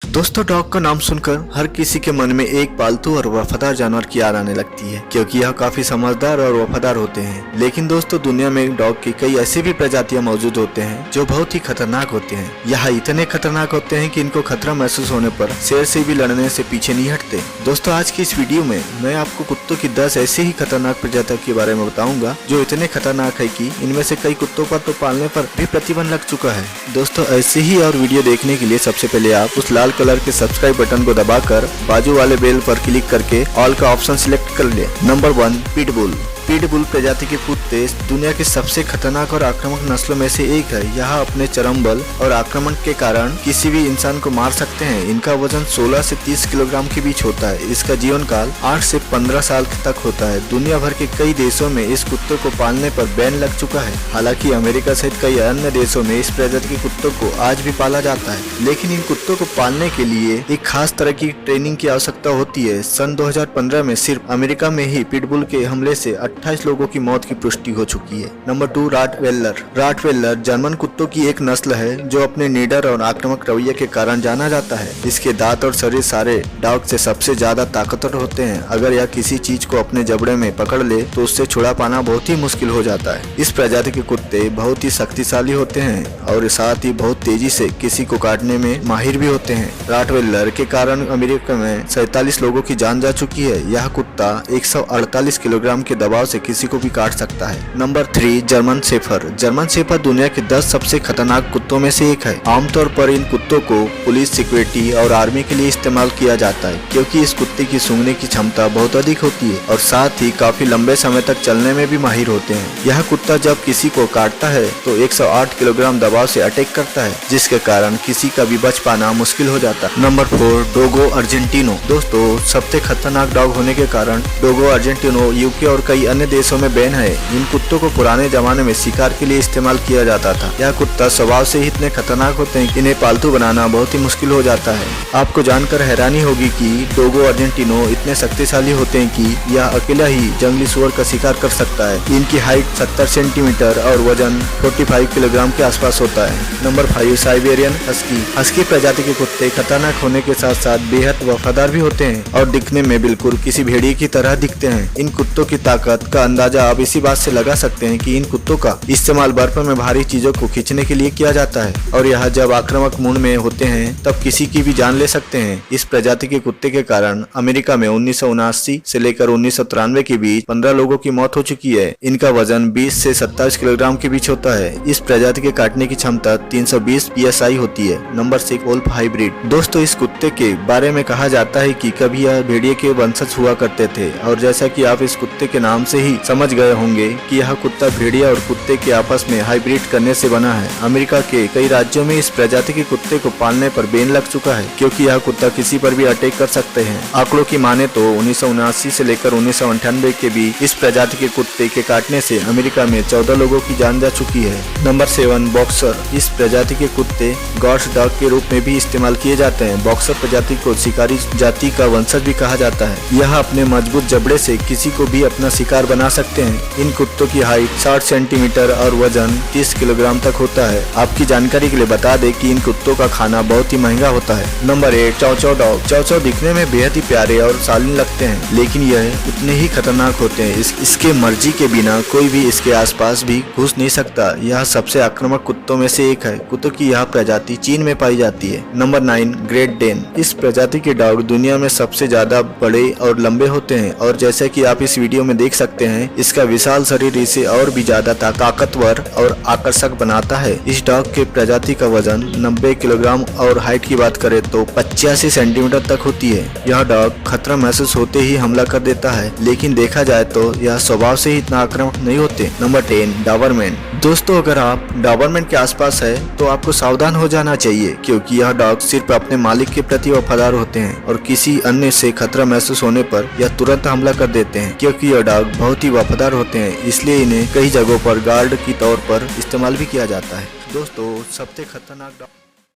दोस्तों, डॉग का नाम सुनकर हर किसी के मन में एक पालतू और वफादार जानवर की याद आने लगती है, क्योंकि यह काफी समझदार और वफादार होते हैं। लेकिन दोस्तों, दुनिया में डॉग की कई ऐसी भी प्रजातियां मौजूद होते हैं जो बहुत ही खतरनाक होते हैं। यह इतने खतरनाक होते हैं कि इनको खतरा महसूस होने पर शेर से भी लड़ने से पीछे नहीं हटते। दोस्तों, आज की इस वीडियो में मैं आपको कुत्तों की 10 ऐसी ही खतरनाक प्रजातियों के बारे में बताऊंगा जो इतने खतरनाक है कि इनमें से कई कुत्तों पर तो पालने पर भी प्रतिबंध लग चुका है। दोस्तों, ऐसे ही और वीडियो देखने के लिए सबसे पहले आप उस लाल कलर के सब्सक्राइब बटन को दबाकर बाजू वाले बेल पर क्लिक करके ऑल का ऑप्शन सिलेक्ट कर ले। Number 1, pitbull. पिटबुल प्रजाति के कुत्ते दुनिया की सबसे खतरनाक और आक्रामक नस्लों में से एक है। यह अपने चरम बल और आक्रमण के कारण किसी भी इंसान को मार सकते हैं। इनका वजन 16 से 30 किलोग्राम के बीच होता है। इसका जीवन काल 8 से 15 साल तक होता है। दुनिया भर के कई देशों में इस कुत्ते को पालने पर बैन लग चुका है। हालांकि अमेरिका सहित कई अन्य देशों में इस प्रजाति के कुत्तों को आज भी पाला जाता है, लेकिन इन कुत्तों को पालने के लिए एक खास तरह की ट्रेनिंग की आवश्यकता होती है। सन 2015 में सिर्फ अमेरिका में ही पिटबुल के हमले से 28 लोगों की मौत की पुष्टि हो चुकी है। Number 2, Rottweiler. रॉटवेलर जर्मन कुत्तों की एक नस्ल है जो अपने निडर और आक्रामक रवैये के कारण जाना जाता है। इसके दांत और शरीर सारे डॉग से सबसे ज्यादा ताकतवर होते हैं। अगर यह किसी चीज को अपने जबड़े में पकड़ ले तो उससे छुड़ा पाना बहुत ही मुश्किल हो जाता है। इस प्रजाति के कुत्ते बहुत ही शक्तिशाली होते हैं और साथ ही बहुत तेजी से किसी को काटने में माहिर भी होते हैं। रॉटवेलर के कारण अमेरिका में 47 लोगों की जान जा चुकी है। यह कुत्ता 148 किलोग्राम के दबाव से किसी को भी काट सकता है। Number 3, German Schafer. German Schafer दुनिया के 10 सबसे खतरनाक कुत्तों में से एक है। आमतौर पर इन कुत्तों को पुलिस, सिक्योरिटी और आर्मी के लिए इस्तेमाल किया जाता है, क्योंकि इस कुत्ते की सूंघने की क्षमता बहुत अधिक होती है और साथ ही काफी लंबे समय तक चलने में भी माहिर होते हैं। यह कुत्ता जब किसी को काटता है तो 108 किलोग्राम दबाव से अटैक करता है, जिसके कारण किसी का भी बच पाना मुश्किल हो जाता है। Number 4, Dogo Argentino. दोस्तों, सबसे खतरनाक डॉग होने के कारण डोगो अर्जेंटिनो यूके और कई अन्य देशों में बैन है। इन कुत्तों को पुराने जमाने में शिकार के लिए इस्तेमाल किया जाता था। यह कुत्ता स्वभाव से ही इतने खतरनाक होते हैं कि इन्हें पालतू बनाना बहुत ही मुश्किल हो जाता है। आपको जानकर हैरानी होगी कि डोगो अर्जेंटिनो इतने शक्तिशाली होते हैं कि यह अकेला ही जंगली सुअर का शिकार कर सकता है। इनकी हाइट 70 सेंटीमीटर और वजन 45 किलोग्राम के आसपास होता है। Number 5, Siberian husky. हस्की प्रजाति के कुत्ते खतरनाक होने के साथ साथ बेहद वफादार भी होते हैं और दिखने में बिल्कुल किसी भेड़िए की तरह दिखते हैं। इन कुत्तों की ताकत का अंदाजा आप इसी बात से लगा सकते हैं कि इन कुत्तों का इस्तेमाल बर्फ में भारी चीजों को खींचने के लिए किया जाता है और यह जब आक्रामक मूड में होते हैं तब किसी की भी जान ले सकते हैं। इस प्रजाति के कुत्ते के कारण अमेरिका में 1979 से लेकर 1993 के बीच 15 लोगों की मौत हो चुकी है। इनका वजन 20 से 27 किलोग्राम के बीच होता है। इस प्रजाति के काटने की क्षमता 320 PSI होती है। Number 6, wolf hybrid. दोस्तों, इस कुत्ते के बारे में कहा जाता है कि कभी यह भेड़िए के वंशज हुआ करते थे और जैसा कि आप इस कुत्ते के नाम से ही समझ गए होंगे कि यह कुत्ता भेड़िया और कुत्ते के आपस में हाइब्रिड करने से बना है। अमेरिका के कई राज्यों में इस प्रजाति के कुत्ते को पालने पर बैन लग चुका है, क्योंकि यह कुत्ता किसी पर भी अटैक कर सकते हैं। आंकड़ों की माने तो 1979 से लेकर 1998 के बीच इस प्रजाति के कुत्ते के काटने से अमेरिका में 14 लोगों की जान जा चुकी है। Number 7, boxer. इस प्रजाति के कुत्ते गॉड्स डॉग के रूप में भी इस्तेमाल किए जाते हैं। बॉक्सर प्रजाति को शिकारी जाति का वंशज भी कहा जाता है। यह अपने मजबूत जबड़े से किसी को भी अपना शिकार बना सकते हैं। इन कुत्तों की हाइट 60 सेंटीमीटर और वजन 30 किलोग्राम तक होता है। आपकी जानकारी के लिए बता दें कि इन कुत्तों का खाना बहुत ही महंगा होता है। नंबर 8, चाउ चाउ डॉग। चाउ चाउ दिखने में बेहद ही प्यारे और शालीन लगते हैं, लेकिन यह उतने ही खतरनाक होते हैं। इसके मर्जी के बिना कोई भी इसके आसपास भी घुस नहीं सकता। यह सबसे आक्रामक कुत्तों में से एक है। कुत्तों की यह प्रजाति चीन में पाई जाती है। Number 9, great Dane. इस प्रजाति के डॉग दुनिया में सबसे ज्यादा बड़े और लंबे होते हैं और जैसे कि आप इस वीडियो में देख सकते हैं, इसका विशाल शरीर इसे और भी ज्यादा ताकतवर और आकर्षक बनाता है। इस डॉग के प्रजाति का वजन 90 किलोग्राम और हाइट की बात करें तो 85 सेंटीमीटर तक होती है। यह डॉग खतरा महसूस होते ही हमला कर देता है, लेकिन देखा जाए तो यह स्वभाव से ही इतना आक्रामक नहीं होते। Number 10, Doberman. दोस्तों, अगर आप डॉबरमैन के आसपास है तो आपको सावधान हो जाना चाहिए, क्योंकि यह डॉग सिर्फ अपने मालिक के प्रति वफादार होते हैं और किसी अन्य से खतरा महसूस होने पर यह तुरंत हमला कर देते हैं। क्योंकि यह डॉग बहुत ही वफादार होते हैं, इसलिए इन्हें कई जगहों पर गार्ड की तौर पर इस्तेमाल भी किया जाता है। दोस्तों, सबसे खतरनाक डॉग